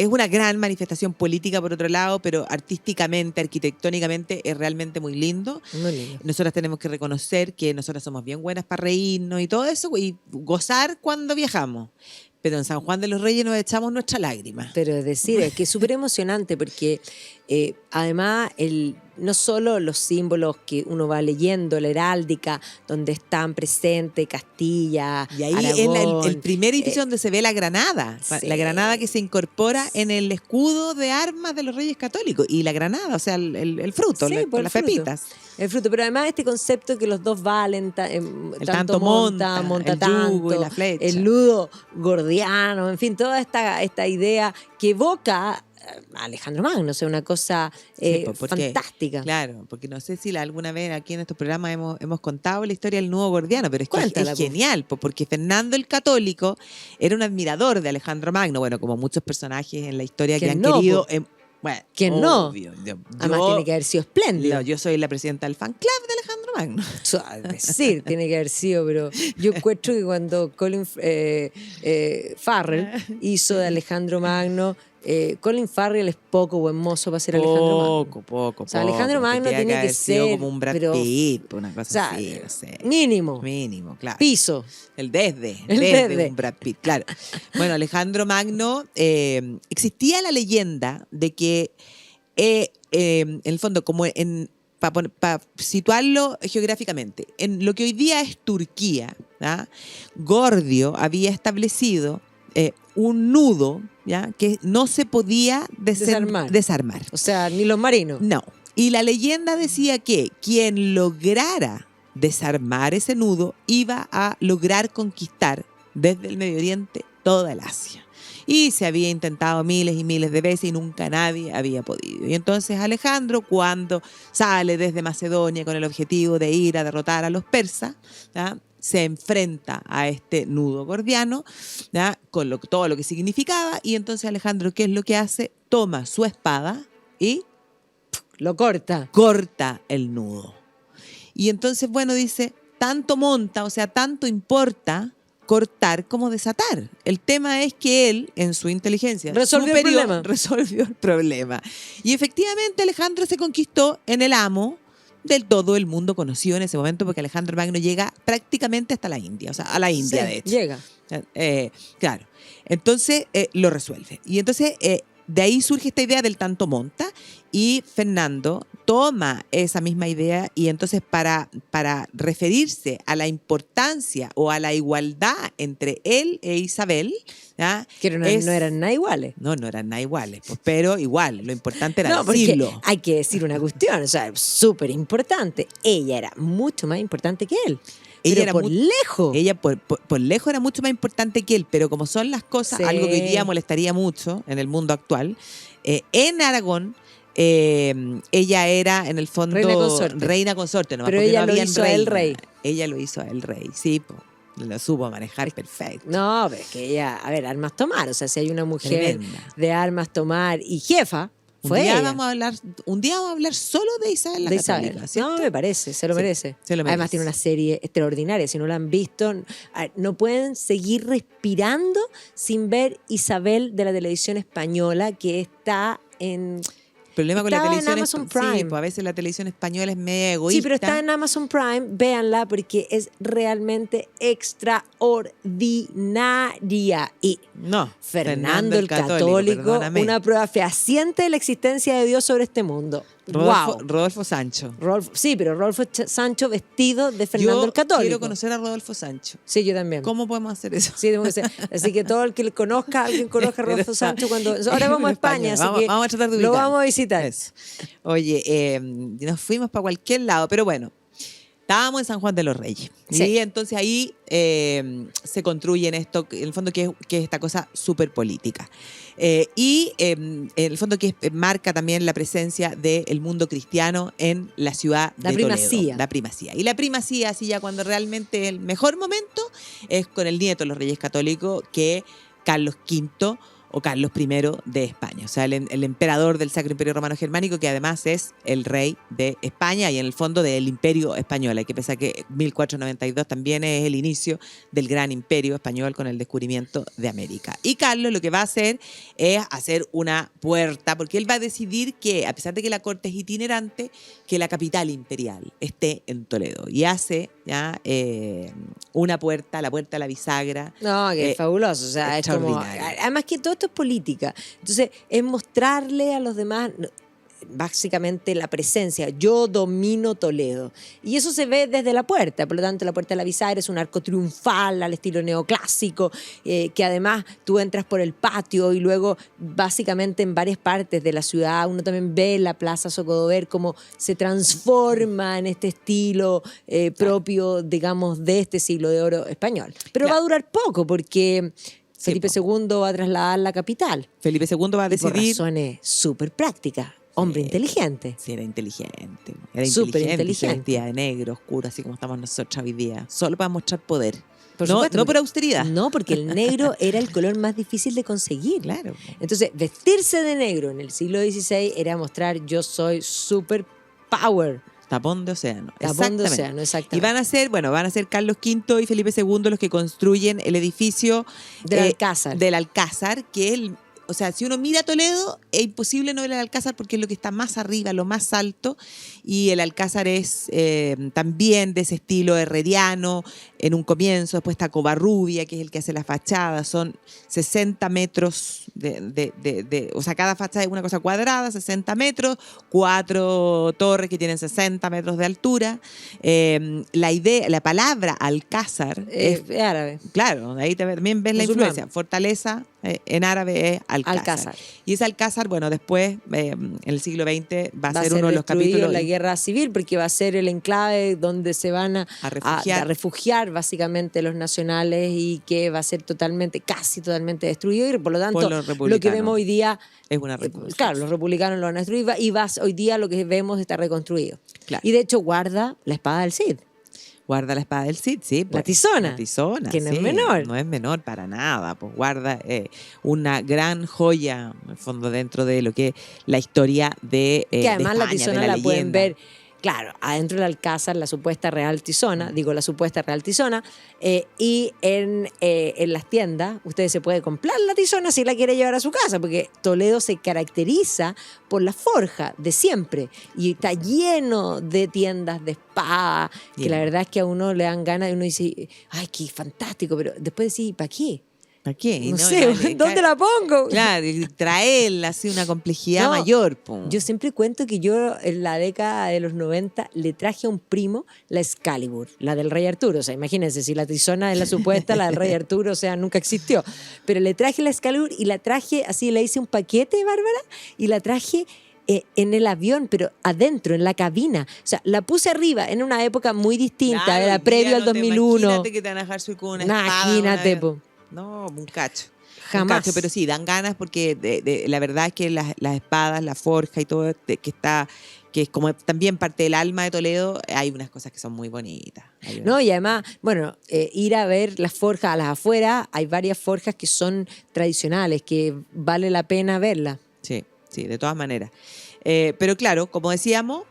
una gran manifestación política por otro lado, pero artísticamente, arquitectónicamente es realmente muy lindo. Muy lindo. Nosotras tenemos que reconocer que nosotras somos bien buenas para reírnos y todo eso y gozar cuando viajamos. Pero en San Juan de los Reyes nos echamos nuestra lágrima. Pero es decir, es que es súper emocionante porque además no solo los símbolos que uno va leyendo, la heráldica, donde están presentes Castilla, Y ahí Aragón, es el primer edificio donde se ve la granada. sí. La granada que se incorpora en el escudo de armas de los Reyes Católicos. Y la granada, o sea, el fruto, Sí, con pues, las el fruto. pepitas. El fruto, pero además este concepto que los dos valen, tanto monta, el yugo tanto, y la flecha. el nudo gordiano, en fin, toda esta idea que evoca a Alejandro Magno, o sea, una cosa Sí, porque, fantástica. Claro, porque no sé si alguna vez aquí en estos programas hemos contado la historia del nudo gordiano, pero es que Cuéntala, es po. genial, porque Fernando el Católico era un admirador de Alejandro Magno, bueno, como muchos personajes en la historia que ¿Quién han no, querido... po? bueno, ¿Quién no? obvio, Además tiene que haber sido espléndido. yo soy la presidenta del fan club de Alejandro Magno. Es decir, tiene que haber sido, pero yo encuentro que cuando Colin Farrell hizo de Alejandro Magno, Colin Farrell es poco buen mozo para ser Alejandro Magno. Poco. O sea, Alejandro Magno Tendría tiene que haber sido ser, como un Brad pero, Pitt, una cosa o sea, así, no sé. mínimo, Mínimo, claro. piso. El desde desde. un Brad Pitt, claro. Bueno, Alejandro Magno, existía la leyenda de que, en el fondo, como para situarlo geográficamente, en lo que hoy día es Turquía, ¿ya? Gordio había establecido un nudo, ¿ya? Que no se podía desarmar. O sea, ni los marinos. No. Y la leyenda decía que quien lograra desarmar ese nudo iba a lograr conquistar desde el Medio Oriente toda el Asia. Y se había intentado miles y miles de veces y nunca nadie había podido. Y entonces Alejandro, cuando sale desde Macedonia con el objetivo de ir a derrotar a los persas, ¿ya? Se enfrenta a este nudo gordiano, ¿ya? Con todo lo que significaba. Y entonces Alejandro, ¿qué es lo que hace? Toma su espada y Lo corta. corta el nudo. Y entonces, bueno, dice, tanto monta, o sea, tanto importa cortar como desatar. El tema es que él, en su inteligencia Resolvió el superior, problema. resolvió el problema. Y efectivamente Alejandro se conquistó en el amo del todo el mundo conocido en ese momento, porque Alejandro Magno llega prácticamente hasta la India, o sea, a la India, Sí, de hecho. llega. Claro. Entonces lo resuelve. Y entonces de ahí surge esta idea del tanto monta y Fernando toma esa misma idea y entonces para referirse a la importancia o a la igualdad entre él e Isabel, ¿ya? Que no eran nada iguales. No eran nada iguales, pues, pero igual, lo importante era No, porque decirlo. hay que decir una cuestión, o sea, súper importante. Ella era mucho más importante que él. Ella Pero era por lejos. Ella por lejos era mucho más importante que él, pero como son las cosas, Sí. algo que hoy día molestaría mucho en el mundo actual, en Aragón ella era en el fondo reina consorte, nomás, pero porque ella no lo habían hizo a el rey. Ella lo hizo a el rey, sí, lo supo manejar perfecto. No, pero es que ella, a ver, armas tomar, o sea, si hay una mujer Tremenda. de armas tomar y jefa, fue un día ella. vamos a hablar solo de Isabel la De Católica, Isabel. ¿cierto? No, me parece, se lo Sí, merece. se lo merece. Además tiene una serie extraordinaria, si no la han visto, no pueden seguir respirando sin ver Isabel de la televisión española que está en... El problema con la Estaba en televisión Amazon Prime. Sí, pues a veces la televisión española es media egoísta. Sí, pero está en Amazon Prime, véanla porque es realmente extraordinaria. Y No, Fernando el Católico, perdóname. una prueba fehaciente de la existencia de Dios sobre este mundo. Wow. Rodolfo Sancho. Sí, pero Rodolfo Sancho vestido de Fernando el Católico. Quiero conocer a Rodolfo Sancho. Sí, yo también. ¿Cómo podemos hacer eso? Sí, tengo que ser. Así que todo el que le conozca, alguien conozca a Rodolfo Sancho cuando. Ahora vamos a España, así que vamos a tratar de lo ubicar. vamos a visitar. Eso. Oye, nos fuimos para cualquier lado, pero bueno, estábamos en San Juan de los Reyes. Sí. Y entonces ahí se construye en esto, en el fondo, que es esta cosa súper política. En el fondo que marca también la presencia del mundo cristiano en la ciudad de primacía. Toledo. La primacía. Y la primacía, así ya cuando realmente el mejor momento es con el nieto de los Reyes Católicos, que Carlos V o Carlos I de España, o sea, el emperador del Sacro Imperio Romano Germánico, que además es el rey de España y en el fondo del Imperio Español. Hay que pensar que 1492 también es el inicio del gran imperio español con el descubrimiento de América. Y Carlos lo que va a hacer es hacer una puerta, porque él va a decidir que, a pesar de que la corte es itinerante, que la capital imperial esté en Toledo. Y hace ya una puerta, la puerta a la bisagra. No, que es fabuloso. O sea, es como. extraordinario. Además que todo esto es política. Entonces, es mostrarle a los demás. básicamente la presencia. Yo domino Toledo. Y eso se ve desde la puerta. Por lo tanto, la puerta de la bisagra es un arco triunfal al estilo neoclásico, que además tú entras por el patio y luego básicamente en varias partes de la ciudad uno también ve la Plaza Zocodover cómo se transforma en este estilo propio, digamos, de este siglo de oro español. Pero va a durar poco porque Felipe II va a trasladar la capital. Felipe II va a Y por decidir. razones súper prácticas. Hombre inteligente. Sí, era inteligente. Era Súper inteligente. Y se inteligente. vestía de negro, oscuro, así como estamos nosotros hoy día. Solo para mostrar poder. Por no, supuesto, no por porque- austeridad. No, porque el negro era el color más difícil de conseguir. Claro. Entonces, vestirse de negro en el siglo XVI era mostrar yo soy super power. Tapón de océano. Tapón de Exactamente. océano, exactamente. Y van a ser Carlos V y Felipe II los que construyen el edificio Del Alcázar. del Alcázar, que es o sea, si uno mira Toledo, es imposible no ver el Alcázar porque es lo que está más arriba, lo más alto, y el Alcázar es también de ese estilo herreriano en un comienzo, después está Covarrubia, que es el que hace la fachada, son 60 metros o sea, cada fachada es una cosa cuadrada, 60 metros, 4 torres que tienen 60 metros de altura. La palabra Alcázar es, Es árabe. claro, ahí también ves la Musulmán. influencia. Fortaleza en árabe es Alcázar. Alcázar. Y ese Alcázar, bueno, después, en el siglo XX, va a ser uno de los destruido capítulos en la guerra civil porque va a ser el enclave donde se van a refugiar básicamente los nacionales y que va a ser casi totalmente destruido y por lo tanto por los lo que republicanos. vemos hoy día, Es una reconstrucción. claro, los republicanos lo van a destruir y hoy día lo que vemos está reconstruido. Claro. Y de hecho guarda la espada del Cid. Guarda la espada del Cid, sí. La tizona. La tizona, Que no es sí, menor. No es menor para nada. Pues guarda una gran joya, en el fondo, dentro de lo que es la historia de Que además de la España, tizona de la pueden leyenda. ver, claro, adentro del Alcázar, la supuesta real tizona, la supuesta real tizona, y en las tiendas ustedes se puede comprar la tizona si la quiere llevar a su casa, porque Toledo se caracteriza por la forja de siempre y está lleno de tiendas de espada, que Bien. la verdad es que a uno le dan ganas y uno dice, ay, qué fantástico, pero después decís, ¿para qué? ¿Para qué? No sé, ¿dónde la pongo? Claro, y traerla así una complejidad No, mayor. Po. Yo siempre cuento que yo en la década de los 90 le traje a un primo la Excalibur, la del Rey Arturo. O sea, imagínense, si la tizona es la supuesta, la del Rey Arturo, o sea, nunca existió. Pero le traje la Excalibur y la traje, así le hice un paquete, Bárbara, y la traje en el avión, pero adentro, en la cabina. O sea, la puse arriba en una época muy distinta, Claro, era hoy día previo al no te- 2001. Imagínate que te van a dejar subir con una espada. Imagínate, una vez. po. No, un cacho. Jamás. Un cacho, pero sí, dan ganas porque la verdad es que las espadas, la forja y todo, que es como también parte del alma de Toledo, hay unas cosas que son muy bonitas. No, y además, bueno, ir a ver las forjas a las afueras, hay varias forjas que son tradicionales, que vale la pena verlas. Sí, sí, de todas maneras. Pero claro, como decíamos,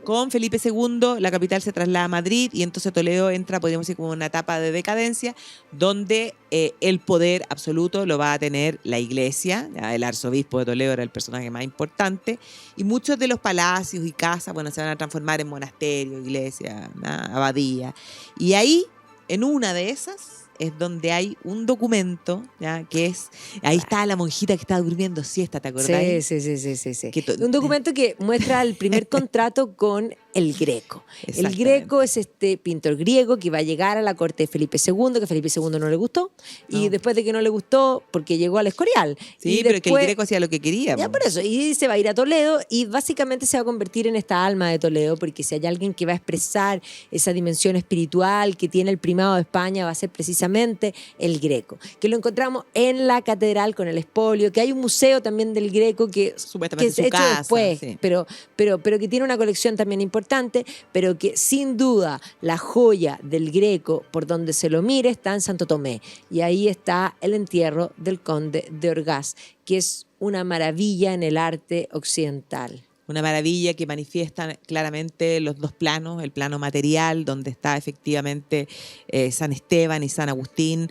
con Felipe II la capital se traslada a Madrid y entonces Toledo entra, podríamos decir, como una etapa de decadencia donde el poder absoluto lo va a tener la iglesia. Ya, el arzobispo de Toledo era el personaje más importante y muchos de los palacios y casas, bueno, se van a transformar en monasterios, iglesia, abadía. Y ahí, en una de esas, es donde hay un documento, ¿ya? Que es, ahí está la monjita que estaba durmiendo siesta, ¿te acordás? Sí. Que Un documento que muestra el primer contrato con el Greco. El Exactamente. Greco es este pintor griego que va a llegar a la corte de Felipe II, que a Felipe II no le gustó, y No. después de que no le gustó, porque llegó al Escorial. Sí, y pero es que el después- Greco hacía lo que quería. Ya po. por eso, y se va a ir a Toledo y básicamente se va a convertir en esta alma de Toledo, porque si hay alguien que va a expresar esa dimensión espiritual que tiene el primado de España, va a ser precisamente el Greco, que lo encontramos en la catedral con el espolio, que hay un museo también del Greco que Supuestamente es en su hecho casa, después, sí. pero que tiene una colección también importante, pero que sin duda la joya del Greco, por donde se lo mire, está en Santo Tomé. Y ahí está el entierro del conde de Orgaz, que es una maravilla en el arte occidental. Una maravilla que manifiesta claramente los dos planos, el plano material, donde está efectivamente San Esteban y San Agustín,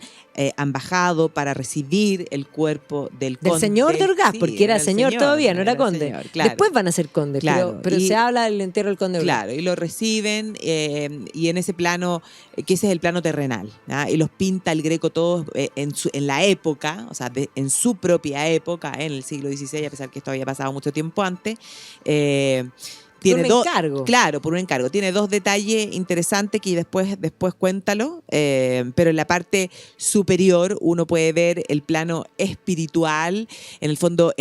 han bajado para recibir el cuerpo del Del conde. señor de Orgaz, Sí, porque era señor todavía, no era conde. señor, claro. Después van a ser condes, Claro, pero y- se habla del entierro del conde de Orgaz. Claro, y lo reciben y en ese plano, que ese es el plano terrenal, ¿ah? Y los pinta el Greco todos en la época, o sea, en su propia época, en el siglo XVI, a pesar que esto había pasado mucho tiempo antes. Tiene un dos, encargo. claro, por un encargo. Tiene dos detalles interesantes que después cuéntalo, pero en la parte superior uno puede ver el plano espiritual. En el fondo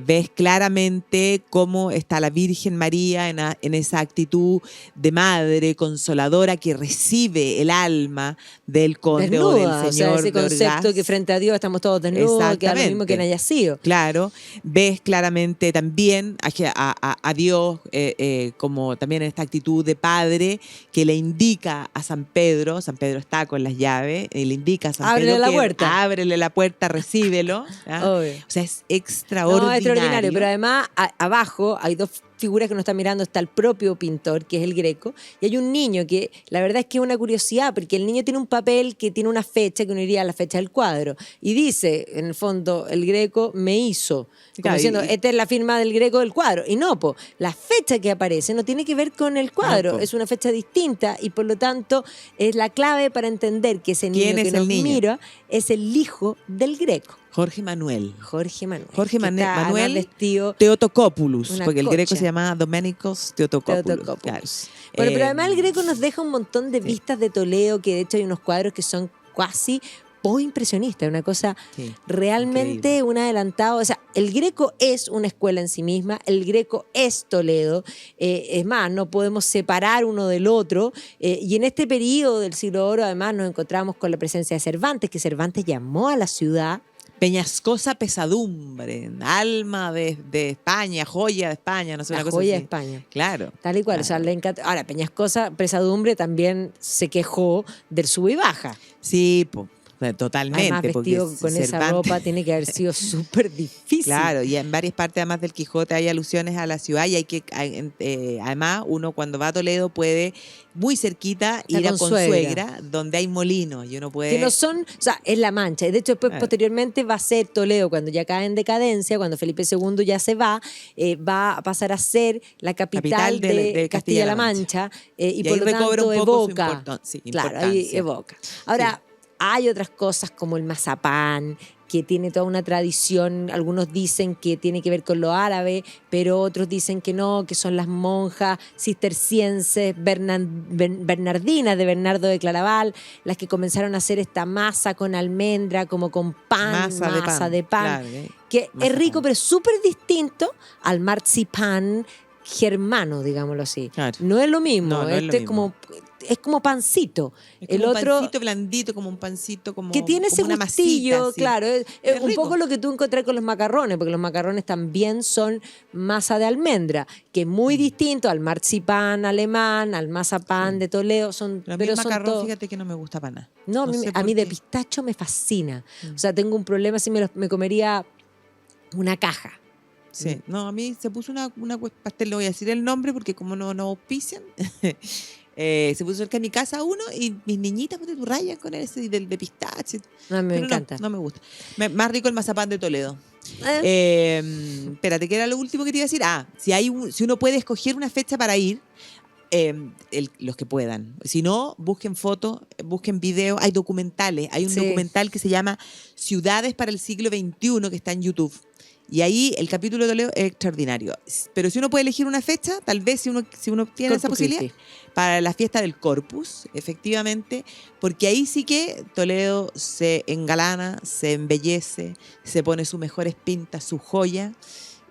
ves claramente cómo está la Virgen María en esa actitud de madre consoladora que recibe el alma del conde o Desnuda, del o sea, señor ese de concepto Orgaz. que frente a Dios estamos todos desnudos, que da lo mismo que en haya sido. Claro, ves claramente también a Dios como también en esta actitud de padre que le indica a San Pedro está con las llaves, y le indica a San Ábrele Pedro la que puerta. ábrele la puerta, recíbelo. ¿Ah? Obvio. O sea, es No, extraordinario. es extraordinario, pero además abajo hay dos figuras que uno está mirando, está el propio pintor, que es el Greco, y hay un niño que la verdad es que es una curiosidad, porque el niño tiene un papel que tiene una fecha, que uno iría a la fecha del cuadro, y dice, en el fondo, el Greco me hizo, como Claro, diciendo, y- esta es la firma del Greco del cuadro, y no, la fecha que aparece no tiene que ver con el cuadro, No, po. es una fecha distinta, y por lo tanto es la clave para entender que ese ¿Quién niño que es el nos niño? mira es el hijo del Greco. Jorge Manuel. Jorge Manuel. Jorge que está además Manuel vestido Teotocópoulos, Una porque el Greco cocha. se llamaba Domenicos Teotocópoulos. Teotocópoulos. Claro. Bueno, pero además el Greco nos deja un montón de Sí. vistas de Toledo, que de hecho hay unos cuadros que son casi impresionistas, una cosa Sí, realmente increíble. un adelantado. O sea, el Greco es una escuela en sí misma, el Greco es Toledo, es más, no podemos separar uno del otro, y en este periodo del siglo de oro además nos encontramos con la presencia de Cervantes, que Cervantes llamó a la ciudad Peñascosa pesadumbre, alma de España, joya de España, no sé, la una cosa joya de así. España. Claro. Tal y cual, o sea, Claro. le encanta. Ahora, Peñascosa, Pesadumbre, también se quejó del sub y baja. Sí, totalmente. Además, vestido porque con esa Cervantes- ropa tiene que haber sido súper difícil. Claro, y en varias partes además del Quijote hay alusiones a la ciudad y además uno cuando va a Toledo puede muy cerquita La ir a Consuegra. Consuegra, donde hay molinos y uno puede... Que no son, o sea, es La Mancha. De hecho, después, Claro. posteriormente, va a ser Toledo, cuando ya cae en decadencia, cuando Felipe II ya se va a pasar a ser la capital de Castilla-La Mancha, y por ahí lo recobra tanto un poco su evoca. Claro, ahí importancia. evoca. Ahora, hay otras cosas como el mazapán, que tiene toda una tradición. Algunos dicen que tiene que ver con lo árabe, pero otros dicen que no, que son las monjas cistercienses bernardinas de Bernardo de Claraval las que comenzaron a hacer esta masa con almendra, como con pan, masa de pan, claro, que masa es rico, pan. pero es súper distinto al marzipan germano, digámoslo así. Claro. No es lo mismo. No, no es lo este mismo. es como pancito. Es El como un otro pancito blandito, como un pancito, como que tiene ese como una gustillo, masita, sí. claro, es Es un rico. poco lo que tú encontrás con los macarrones, porque los macarrones también son masa de almendra, que es muy distinto al marzipan alemán, al mazapán de Toledo, Pero a mí pero el son macarrón, todos. fíjate que no me gusta para nada. No, No sé a por mí de qué. pistacho me fascina. O sea, tengo un problema si me comería una caja. Sí, no, a mí se puso una pastel, no voy a decir el nombre porque como no auspician, se puso cerca de mi casa uno y mis niñitas ponte tu rayan con ese del de pistache. No, me Pero encanta. No me gusta. Más rico el mazapán de Toledo. Espérate, ¿qué era lo último que te iba a decir? Si uno puede escoger una fecha para ir, los que puedan. Si no, busquen fotos, busquen videos, hay documentales. Hay un Sí. documental que se llama Ciudades para el siglo XXI que está en YouTube. Y ahí el capítulo de Toledo es extraordinario. Pero si uno puede elegir una fecha, tal vez si uno tiene esa Corpus posibilidad, Christi. para la fiesta del Corpus, efectivamente, porque ahí sí que Toledo se engalana, se embellece, se pone sus mejores pintas, sus joyas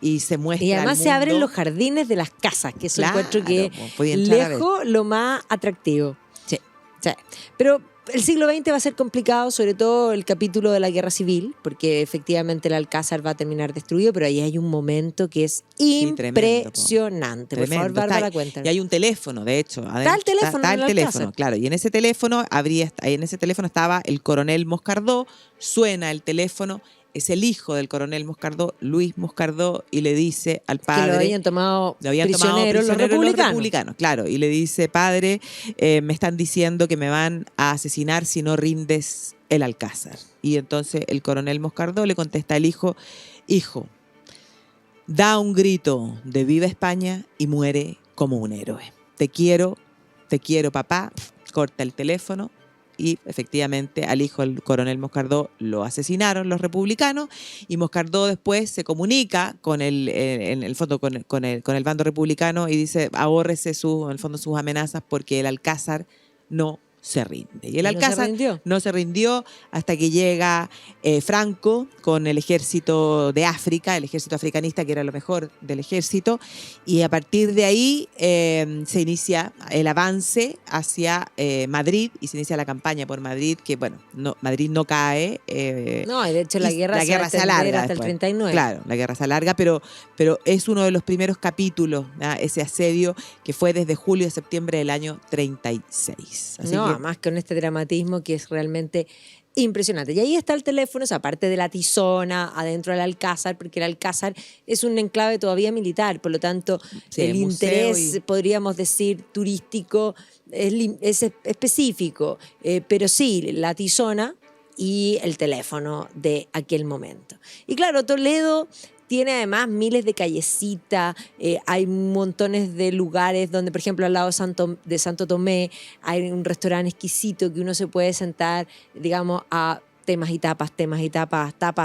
y se muestra Y al además se abren mundo. los jardines de las casas, que eso Claro, encuentro que pues, podía entrar a ver. lejos lo más atractivo. Sí. Sí. Pero el siglo XX va a ser complicado, sobre todo el capítulo de la guerra civil, porque efectivamente el Alcázar va a terminar destruido, pero ahí hay un momento que es tremendo, po. impresionante. Por favor, Tremendo. Bárbara, Y cuéntanos. hay un teléfono, de hecho. el teléfono Está en el el teléfono, Alcázar. claro. Y en ese teléfono estaba el coronel Moscardó, suena el teléfono, es el hijo del coronel Moscardó, Luis Moscardó, y le dice al Que padre... lo habían tomado Lo habían tomado prisioneros los republicanos. claro. Y le dice, padre, me están diciendo que me van a asesinar si no rindes el Alcázar. Y entonces el coronel Moscardó le contesta al hijo, hijo, da un grito de viva España y muere como un héroe. Te quiero, papá. Corta el teléfono. Y efectivamente al hijo del coronel Moscardó lo asesinaron los republicanos y Moscardó después se comunica con en el fondo con el bando republicano y dice ahórrese en el fondo sus amenazas porque el Alcázar no se rinde. Y el Alcázar no se rindió hasta que llega Franco con el ejército de África, el ejército africanista que era lo mejor del ejército, y a partir de ahí se inicia el avance hacia Madrid y se inicia la campaña por Madrid, que bueno, Madrid no cae. No, y de hecho la guerra se alarga hasta después. el 39. Claro, la guerra se alarga, pero es uno de los primeros capítulos, ese asedio que fue desde julio a septiembre del año 36. Así que más con este dramatismo que es realmente impresionante. Y ahí está el teléfono, esa parte de la tizona, adentro del Alcázar, porque el Alcázar es un enclave todavía militar, por lo tanto, sí, el interés, podríamos decir, turístico es específico, pero sí, la tizona y el teléfono de aquel momento. Y claro, Toledo tiene además miles de callecitas, hay montones de lugares donde, por ejemplo, al lado de Santo Tomé hay un restaurante exquisito que uno se puede sentar, digamos, a temas y tapas, tapas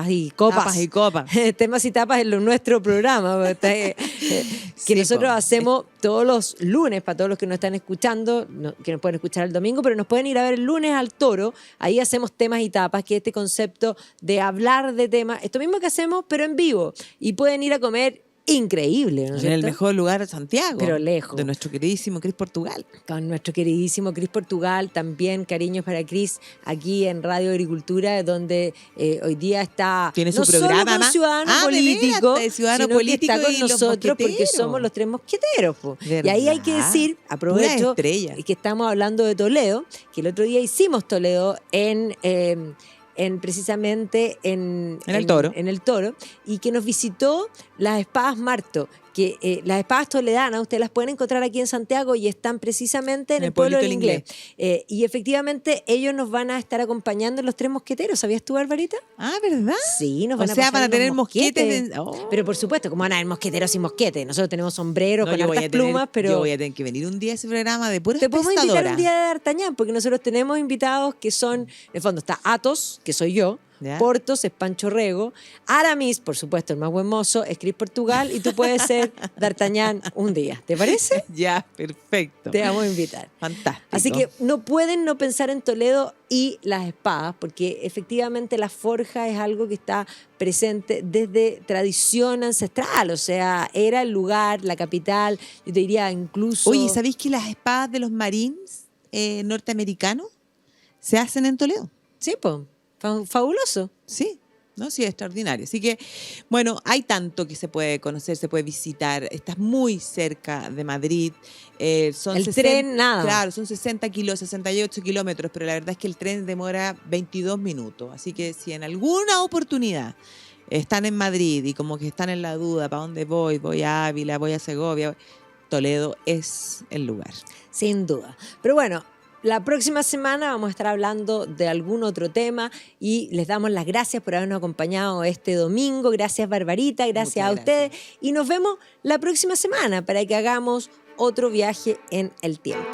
y copas. Tapas y copas. Temas y tapas en nuestro programa, que Sí, nosotros po. hacemos todos los lunes, para todos los que nos están escuchando, que nos pueden escuchar el domingo, pero nos pueden ir a ver el lunes al Toro, ahí hacemos temas y tapas, que es este concepto de hablar de temas, esto mismo que hacemos, pero en vivo, y pueden ir a comer increíble, ¿no es En el cierto? mejor lugar de Santiago. Pero lejos. De nuestro queridísimo Cris Portugal. Con nuestro queridísimo Cris Portugal, también cariños para Cris aquí en Radio Agricultura, donde hoy día está Tiene su no programa, solo con Ciudadano de veras, Político, de Ciudadano sino Político que está con y los nosotros porque mosqueteros. somos los tres mosqueteros. Po. Y ¿Verdad? ahí hay que decir, Pura aprovecho estrella. que estamos hablando de Toledo, que el otro día hicimos Toledo precisamente en el Toro. En el Toro, y que nos visitó las espadas Marto, que las espadas toledanas ustedes las pueden encontrar aquí en Santiago y están precisamente en el pueblo del Inglés. Y efectivamente ellos nos van a estar acompañando en los tres mosqueteros. ¿Sabías tú, Barbarita? Ah, ¿verdad? Sí, nos van O a sea, pasar van a unos tener mosquetes. mosquetes. Oh. Pero por supuesto, como van a haber mosqueteros y mosquetes. Nosotros tenemos sombreros No, con yo voy hartas a tener- plumas, pero Yo voy a tener que venir un día a ese programa de pura te podemos invitar espectadora. un día de D'Artagnan, porque nosotros tenemos invitados que son, en el fondo está Athos, que soy yo, ¿Ya? Portos es Pancho Rego, Aramis, por supuesto, el más buen mozo, es Cris Portugal, y tú puedes ser D'Artagnan un día. ¿Te parece? Ya, perfecto. Te vamos a invitar. Fantástico. Así que no pueden no pensar en Toledo y las espadas, porque efectivamente la forja es algo que está presente desde tradición ancestral, o sea, era el lugar, la capital, yo te diría incluso... Oye, ¿sabéis que las espadas de los Marines norteamericanos se hacen en Toledo? Sí, pues, fabuloso. Sí, ¿no? Sí, es extraordinario. Así que, bueno, hay tanto que se puede conocer, se puede visitar. Estás muy cerca de Madrid. Son El 60 tren, nada. Claro, son 68 kilómetros, pero la verdad es que el tren demora 22 minutos. Así que si en alguna oportunidad están en Madrid y como que están en la duda, ¿para dónde voy? Voy a Ávila, voy a Segovia. Toledo es el lugar. Sin duda. Pero bueno, la próxima semana vamos a estar hablando de algún otro tema y les damos las gracias por habernos acompañado este domingo. Gracias, Barbarita, gracias Muchas a ustedes. Y nos vemos la próxima semana para que hagamos otro viaje en el tiempo.